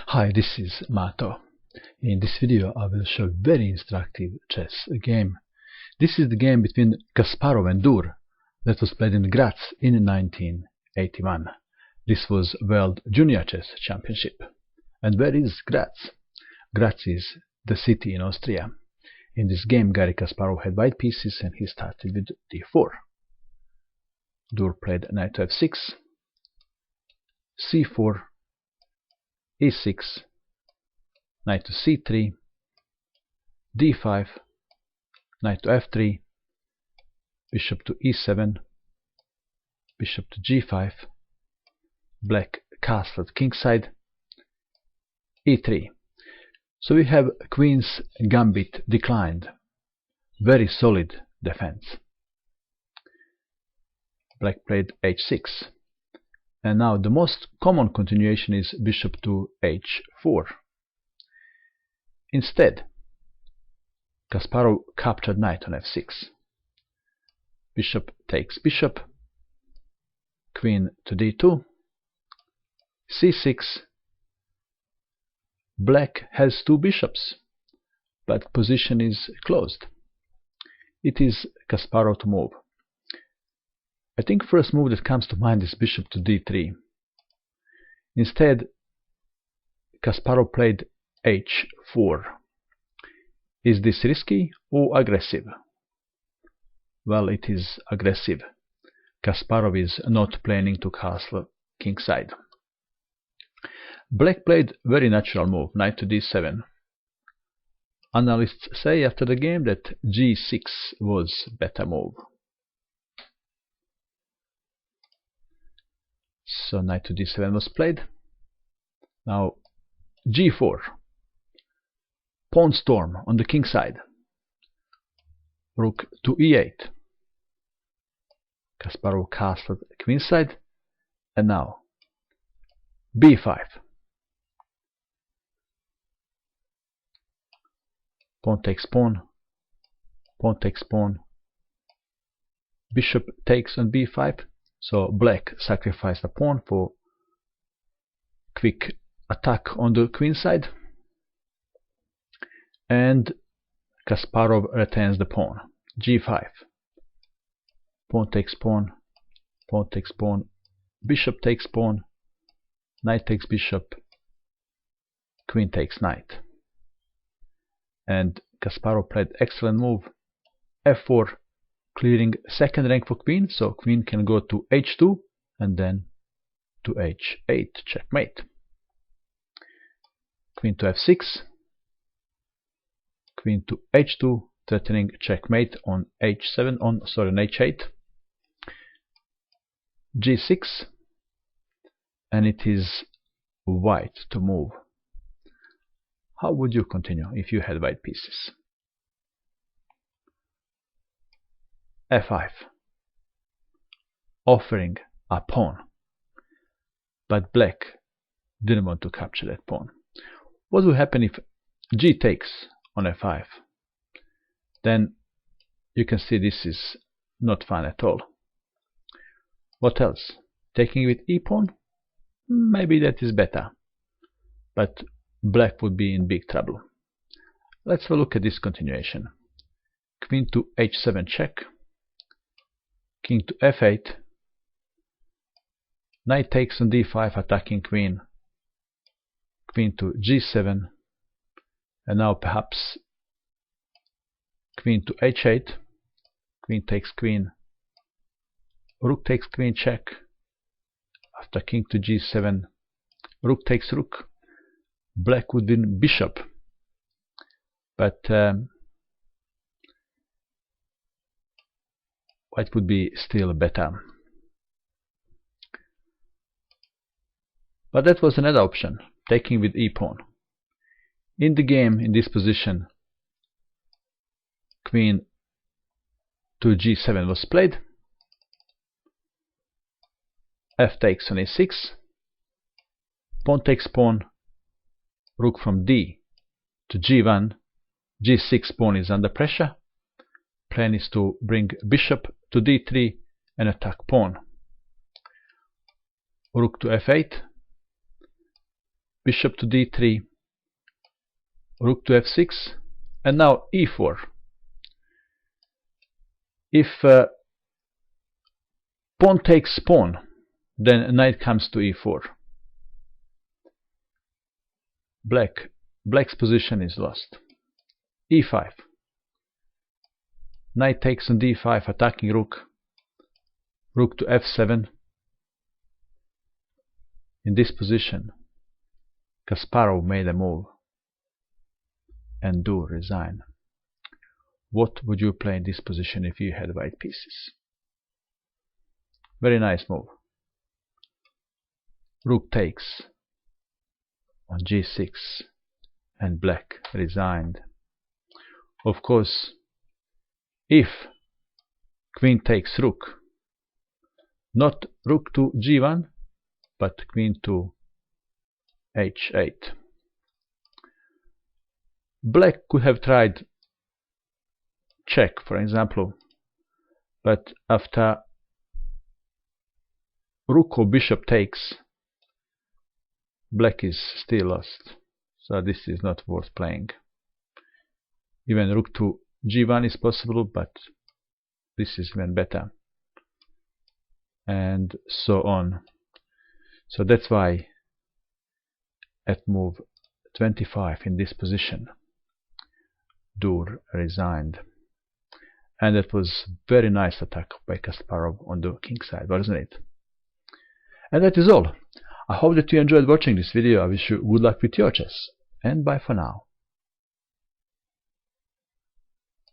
Hi, this is Mato. In this video I will show a very instructive chess game. This is the game between Kasparov and Dur that was played in Graz in 1981. This was World Junior Chess Championship. And where is Graz? Graz is the city in Austria. In this game Garry Kasparov had white pieces and he started with d4. Dur played knight to f6, c4, e6, knight to c3, d5, knight to f3, bishop to e7, bishop to g5, black castled kingside, e3. So we have queen's gambit declined. Very solid defense. Black played h6. And now the most common continuation is bishop to h4. Instead, Kasparov captured knight on f6. Bishop takes bishop. Queen to d2. c6. Black has two bishops, but position is closed. It is Kasparov to move. I think first move that comes to mind is bishop to d3. Instead, Kasparov played h4. Is this risky or aggressive? Well, it is aggressive. Kasparov is not planning to castle kingside. Black played very natural move, knight to d7. Analysts say after the game that g6 was better move. So knight to d7 was played. Now g4. Pawn storm on the king side. Rook to e8. Kasparov castled queen side. And now b5. Pawn takes pawn. Pawn takes pawn. Bishop takes on b5. So black sacrificed a pawn for quick attack on the queen side. And Kasparov retains the pawn. g5. Pawn takes pawn. Pawn takes pawn. Bishop takes pawn. Knight takes bishop. Queen takes knight. And Kasparov played excellent move. f4. Clearing second rank for queen, so queen can go to h2 and then to h8, checkmate. Queen to f6, queen to h2, threatening checkmate on h7, on h8, g6, and it is white to move. How would you continue if you had white pieces? f5, offering a pawn, but black didn't want to capture that pawn. What would happen if g takes on f5? Then you can see this is not fun at all. What else? Taking with e pawn? Maybe that is better, but black would be in big trouble. Let's have a look at this continuation. Queen to h7 check. King to f8, knight takes on d5 attacking queen, queen to g7, and now perhaps queen to h8, queen takes queen, rook takes queen check, after king to g7, rook takes rook, black would win bishop, but white would be still better. But that was another option, taking with e-pawn. In the game, in this position, queen to g7 was played. F takes on a6. Pawn takes pawn. Rook from d to g1. g6 pawn is under pressure. Plan is to bring bishop to d3 and attack pawn. Rook to f8. bishop to d3, rook to f6, and now e4. If pawn takes pawn, then knight comes to e4. Black's position is lost. e5. Knight takes on d5, attacking rook. Rook to f7. In this position, Kasparov made a move and do resign. What would you play in this position if you had white pieces? Very nice move. Rook takes on g6 and black resigned. Of course, if queen takes rook, not rook to g1, but queen to h8. Black could have tried check, for example, but after rook or bishop takes, black is still lost, so this is not worth playing. Even rook to g1 is possible, but this is even better, and so on. So that's why at move 25 in this position, Dur resigned. And that was very nice attack by Kasparov on the king side, wasn't it? And that is all. I hope that you enjoyed watching this video. I wish you good luck with your chess, and bye for now.